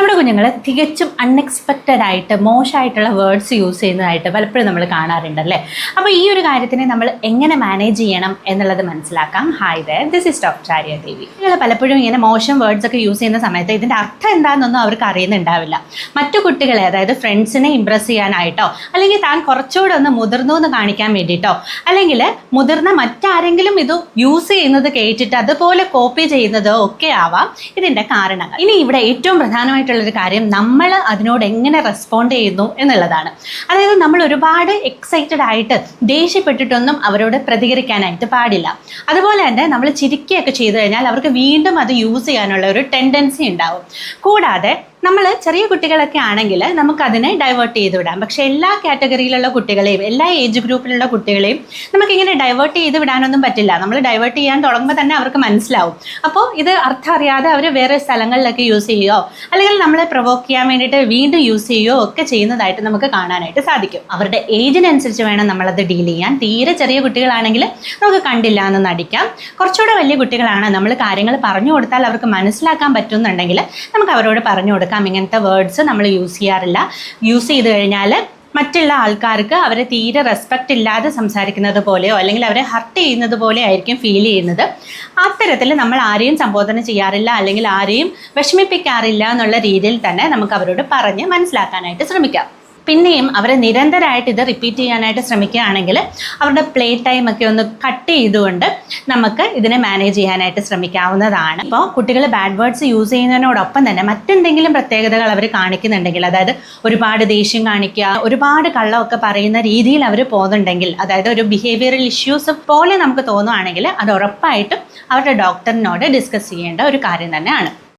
നമ്മുടെ കുഞ്ഞുങ്ങൾ തികച്ചും അൺഎക്സ്പെക്റ്റഡ് ആയിട്ട് മോശമായിട്ടുള്ള വേർഡ്സ് യൂസ് ചെയ്യുന്നതായിട്ട് പലപ്പോഴും നമ്മൾ കാണാറുണ്ടല്ലേ. അപ്പോൾ ഈ ഒരു കാര്യത്തിനെ നമ്മൾ എങ്ങനെ മാനേജ് ചെയ്യണം എന്നുള്ളത് മനസ്സിലാക്കാം. Hi there, this is doctor Arya Devi. നിങ്ങൾ പലപ്പോഴും ഇങ്ങനെ മോശം വേർഡ്സ് ഒക്കെ യൂസ് ചെയ്യുന്ന സമയത്ത് ഇതിൻ്റെ അർത്ഥം എന്താണെന്നൊന്നും അവർക്ക് അറിയുന്നുണ്ടാവില്ല. മറ്റു കുട്ടികളെ, അതായത് ഫ്രണ്ട്സിനെ ഇമ്പ്രസ് ചെയ്യാനായിട്ടോ അല്ലെങ്കിൽ താൻ കുറച്ചുകൂടെ ഒന്ന് മുതിർന്നു എന്ന് കാണിക്കാൻ വേണ്ടിയിട്ടോ അല്ലെങ്കിൽ മുതിർന്ന മറ്റാരെങ്കിലും ഇത് യൂസ് ചെയ്യുന്നത് കേട്ടിട്ട് അതുപോലെ കോപ്പി ചെയ്യുന്നതോ ഒക്കെ ആവാം ഇതിൻ്റെ കാരണങ്ങൾ. ഇനി ഇവിടെ ഏറ്റവും പ്രധാനമായിട്ടുള്ളൊരു കാര്യം, നമ്മൾ അതിനോട് എങ്ങനെ റെസ്പോണ്ട് ചെയ്യുന്നു എന്നുള്ളതാണ്. അതായത് നമ്മൾ ഒരുപാട് എക്സൈറ്റഡ് ആയിട്ട് ദേഷ്യപ്പെട്ടിട്ടൊന്നും അവരോട് പ്രതികരിക്കാനായിട്ട് പാടില്ല. അതുപോലെ തന്നെ നമ്മൾ ചിരിക്കുകയൊക്കെ ചെയ്തു കഴിഞ്ഞാൽ അവർക്ക് വീണ്ടും അത് യൂസ് ചെയ്യാനുള്ള ഒരു ടെൻഡൻസി ഉണ്ടാവും. കൂടാതെ നമ്മൾ ചെറിയ കുട്ടികളൊക്കെ ആണെങ്കിൽ നമുക്കതിനെ ഡൈവേർട്ട് ചെയ്ത് വിടാം. പക്ഷേ എല്ലാ കാറ്റഗറിയിലുള്ള കുട്ടികളെയും എല്ലാ ഏജ് ഗ്രൂപ്പിലുള്ള കുട്ടികളെയും നമുക്കിങ്ങനെ ഡൈവേർട്ട് ചെയ്ത് വിടാനൊന്നും പറ്റില്ല. നമ്മൾ ഡൈവേർട്ട് ചെയ്യാൻ തുടങ്ങുമ്പോൾ തന്നെ അവർക്ക് മനസ്സിലാവും. അപ്പോൾ ഇത് അർത്ഥം അറിയാതെ അവർ വേറെ സ്ഥലങ്ങളിലൊക്കെ യൂസ് ചെയ്യുകയോ അല്ലെങ്കിൽ നമ്മളെ പ്രൊവോക്ക് ചെയ്യാൻ വേണ്ടിയിട്ട് വീണ്ടും യൂസ് ചെയ്യുകയോ ഒക്കെ ചെയ്യുന്നതായിട്ട് നമുക്ക് കാണാനായിട്ട് സാധിക്കും. അവരുടെ ഏജിനനുസരിച്ച് വേണം നമ്മളത് ഡീൽ ചെയ്യാൻ. തീരെ ചെറിയ കുട്ടികളാണെങ്കിൽ നമുക്ക് കണ്ടില്ല എന്ന് നടിക്കാം. കുറച്ചുകൂടെ വലിയ കുട്ടികളാണ്, നമ്മൾ കാര്യങ്ങൾ പറഞ്ഞു കൊടുത്താൽ അവർക്ക് മനസ്സിലാക്കാൻ പറ്റുന്നുണ്ടെങ്കിൽ നമുക്ക് അവരോട് പറഞ്ഞു കൊടുക്കാം, ഇങ്ങനത്തെ വേർഡ്സ് നമ്മൾ യൂസ് ചെയ്യാറില്ല. യൂസ് ചെയ്ത് കഴിഞ്ഞാൽ മറ്റുള്ള ആൾക്കാർക്ക് അവരെ തീരെ റെസ്പെക്റ്റ് ഇല്ലാതെ സംസാരിക്കുന്നത് പോലെയോ അല്ലെങ്കിൽ അവരെ ഹർട്ട് ചെയ്യുന്നത് പോലെ ആയിരിക്കും ഫീൽ ചെയ്യുന്നത്. അത്തരത്തിൽ നമ്മൾ ആരെയും സംബോധന ചെയ്യാറില്ല അല്ലെങ്കിൽ ആരെയും വിഷമിപ്പിക്കാറില്ല എന്നുള്ള രീതിയിൽ തന്നെ നമുക്ക് അവരോട് പറഞ്ഞ് മനസ്സിലാക്കാനായിട്ട് ശ്രമിക്കാം. പിന്നെയും അവരെ നിരന്തരമായിട്ട് ഇത് റിപ്പീറ്റ് ചെയ്യാനായിട്ട് ശ്രമിക്കുകയാണെങ്കിൽ അവരുടെ പ്ലേ ടൈം ഒക്കെ ഒന്ന് കട്ട് ചെയ്തുകൊണ്ട് നമുക്ക് ഇതിനെ മാനേജ് ചെയ്യാനായിട്ട് ശ്രമിക്കാവുന്നതാണ്. ഇപ്പോൾ കുട്ടികൾ ബാഡ് വേർഡ്സ് യൂസ് ചെയ്യുന്നതിനോടൊപ്പം തന്നെ മറ്റെന്തെങ്കിലും പ്രത്യേകതകൾ അവർ കാണിക്കുന്നുണ്ടെങ്കിൽ, അതായത് ഒരുപാട് ദേഷ്യം കാണിക്കുക, ഒരുപാട് കള്ളമൊക്കെ പറയുന്ന രീതിയിൽ അവർ പോകുന്നുണ്ടെങ്കിൽ, അതായത് ഒരു ബിഹേവിയറൽ ഇഷ്യൂസ് പോലെ നമുക്ക് തോന്നുകയാണെങ്കിൽ അത് ഉറപ്പായിട്ടും അവരുടെ ഡോക്ടറിനോട് ഡിസ്കസ് ചെയ്യേണ്ട ഒരു കാര്യം തന്നെയാണ്.